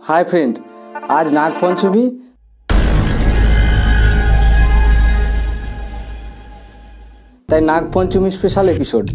Hi friend, आज नाग पंचमी। তাই নাগ পঞ্চমী special episode.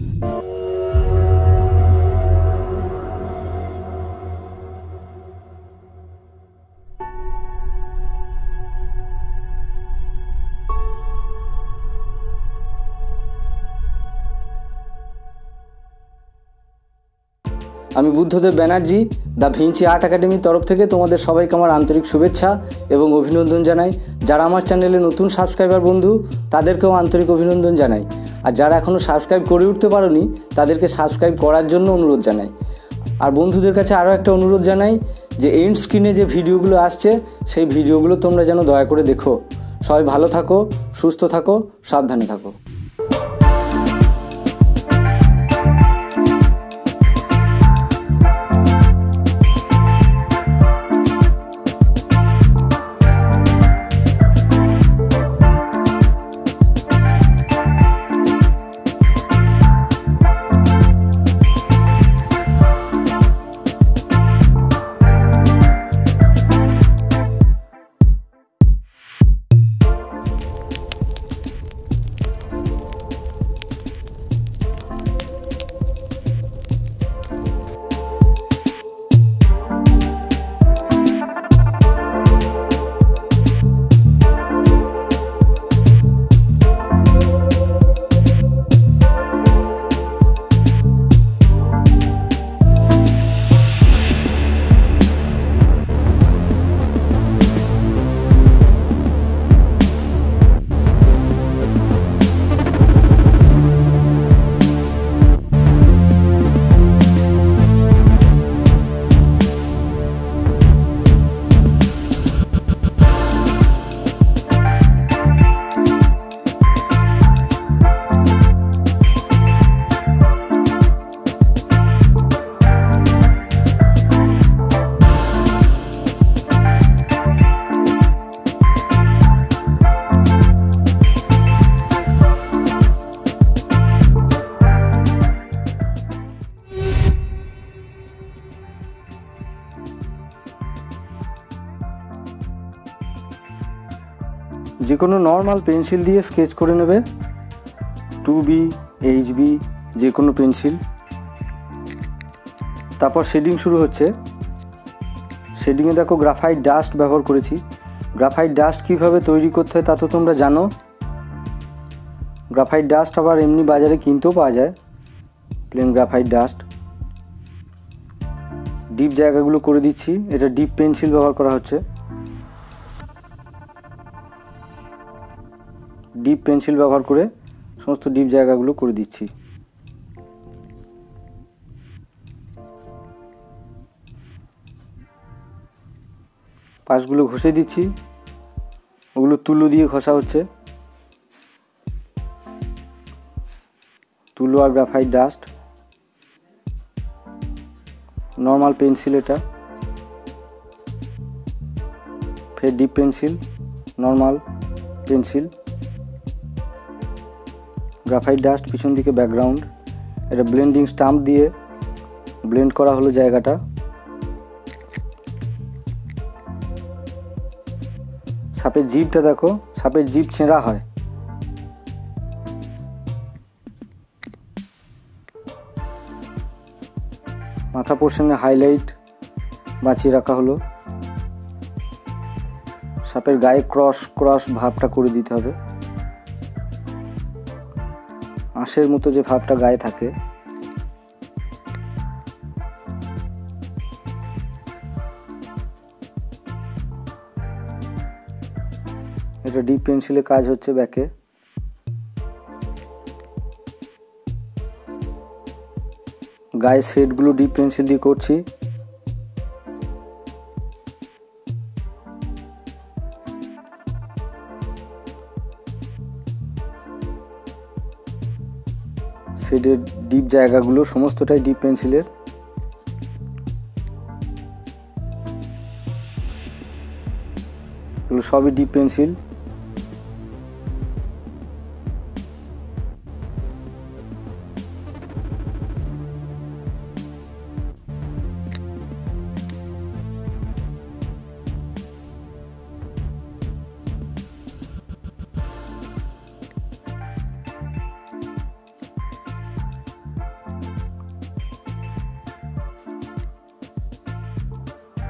আমি Buddhadeb Banerjee the Vinci art একাডেমির তরফ থেকে তোমাদের সবাইকে আমার আন্তরিক শুভেচ্ছা এবং অভিনন্দন জানাই। যারা আমার চ্যানেলে নতুন সাবস্ক্রাইবার বন্ধু তাদেরকেও আন্তরিক অভিনন্দন জানাই, আর যারা এখনও সাবস্ক্রাইব করে উঠতে পারোনি তাদেরকে সাবস্ক্রাইব করার জন্য অনুরোধ জানাই। আর বন্ধুদের কাছে আরও একটা অনুরোধ জানাই যে এন্ড স্ক্রিনে যে ভিডিওগুলো আসছে সেই ভিডিওগুলো তোমরা যেন দয়া করে দেখো। সবাই ভালো থাকো, সুস্থ থাকো, সাবধানে থাকো। যে কোনো নর্মাল পেন্সিল দিয়ে স্কেচ করে নেবে, 2B, HB যে কোনো পেন্সিল। তারপর শেডিং শুরু হচ্ছে। শেডিংয়ে দেখো গ্রাফাইট ডাস্ট ব্যবহার করেছি। গ্রাফাইট ডাস্ট কীভাবে তৈরি করতে হয় তা তো তোমরা জানো। গ্রাফাইট ডাস্ট আবার এমনি বাজারে কিনতেও পাওয়া যায়, প্লেন গ্রাফাইট ডাস্ট। ডিপ জায়গাগুলো করে দিচ্ছি, এটা ডিপ পেন্সিল ব্যবহার করা হচ্ছে। ডিপ পেন্সিল ব্যবহার করে সমস্ত ডিপ জায়গাগুলো করে দিচ্ছি। পাশগুলো ঘষে দিচ্ছি, ওগুলো তুলো দিয়ে ঘষা হচ্ছে। তুলো আর গ্রাফাইট ডাস্ট, নর্মাল পেন্সিল এটা, ফের deep pencil, normal pencil, graphite dust, পিছন দিকে ব্যাকগ্রাউন্ড। এটা ব্লেন্ডিং স্টাম্প দিয়ে ব্লেন্ড করা হলো জায়গাটা। সাপের জিভটা দেখো, সাপের জিভ ছেঁড়া হয়। মাথা পোর্শনে হাইলাইট বাঁচিয়ে রাখা হলো। সাপের গায়ে ক্রস ক্রস ভাবটা করে দিতে হবে, আঁশের মতো যে ভাবটা গায়ে থাকে। এটা ডিপ পেন্সিলে কাজ হচ্ছে ব্যাকে। গায়ে শেডগুলো ডিপ পেন্সিল দিয়ে করছি। শেডের ডিপ জায়গাগুলো সমস্তটাই ডিপ পেন্সিলের। এগুলো সবই ডিপ পেন্সিল।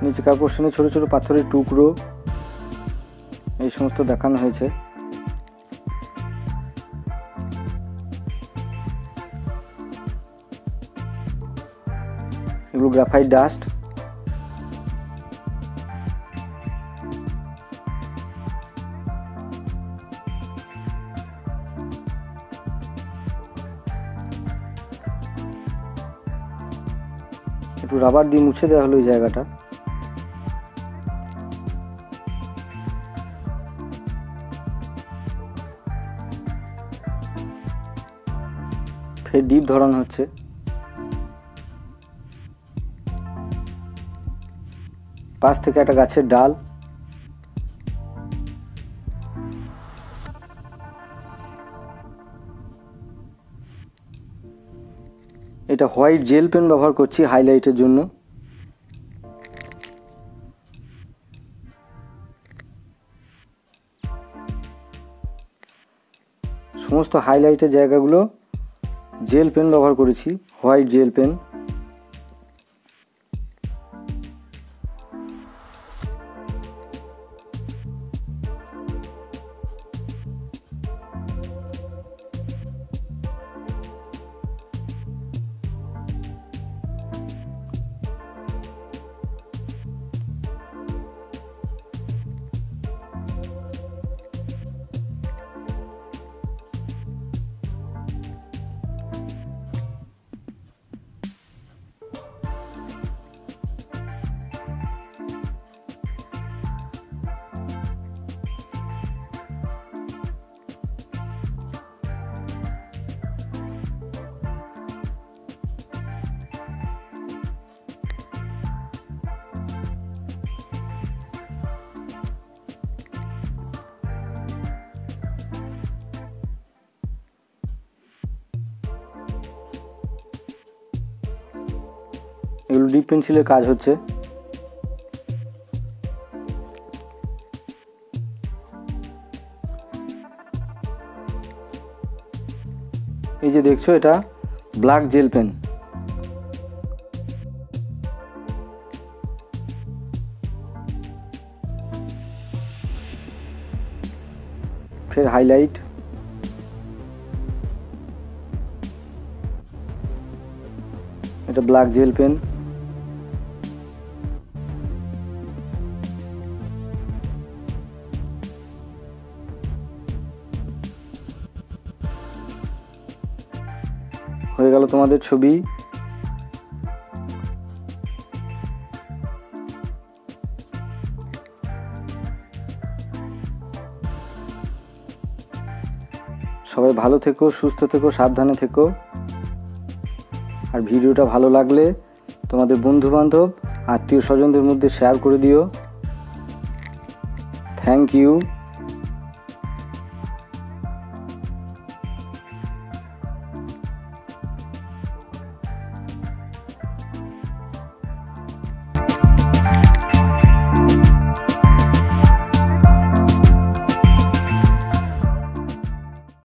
নিচেকার পোর্শনে ছোট ছোট পাথরের টুকরো এই সমস্ত দেখানো হয়েছে। এগুলো গ্রাফাইট ডাস্ট। একটু রাবার দিয়ে মুছে দেওয়া হলো এই জায়গাটা। ফের ডিপ ধরানো হচ্ছে। পাশ থেকে একটা গাছের ডাল, এটা হোয়াইট জেল পেন ব্যবহার করছি হাইলাইটের জন্য। সমস্ত হাইলাইটের জায়গাগুলো জেল পেন ব্যবহার করেছি, হোয়াইট জেল পেন। এগুলো ডিপ পেন্সিলের কাজ হচ্ছে। এই যে দেখছো এটা ব্ল্যাক জেল পেন। ফের হাইলাইট, এটা ব্ল্যাক জেল পেন। হয়ে গেল তোমাদের ছবি। সবাই ভালো থেকো, সুস্থ থেকো, সাবধানে থেকো। আর ভিডিওটা ভালো লাগলে তোমাদের বন্ধু বান্ধব, আত্মীয় স্বজনদের মধ্যে শেয়ার করে দিও। Thank you.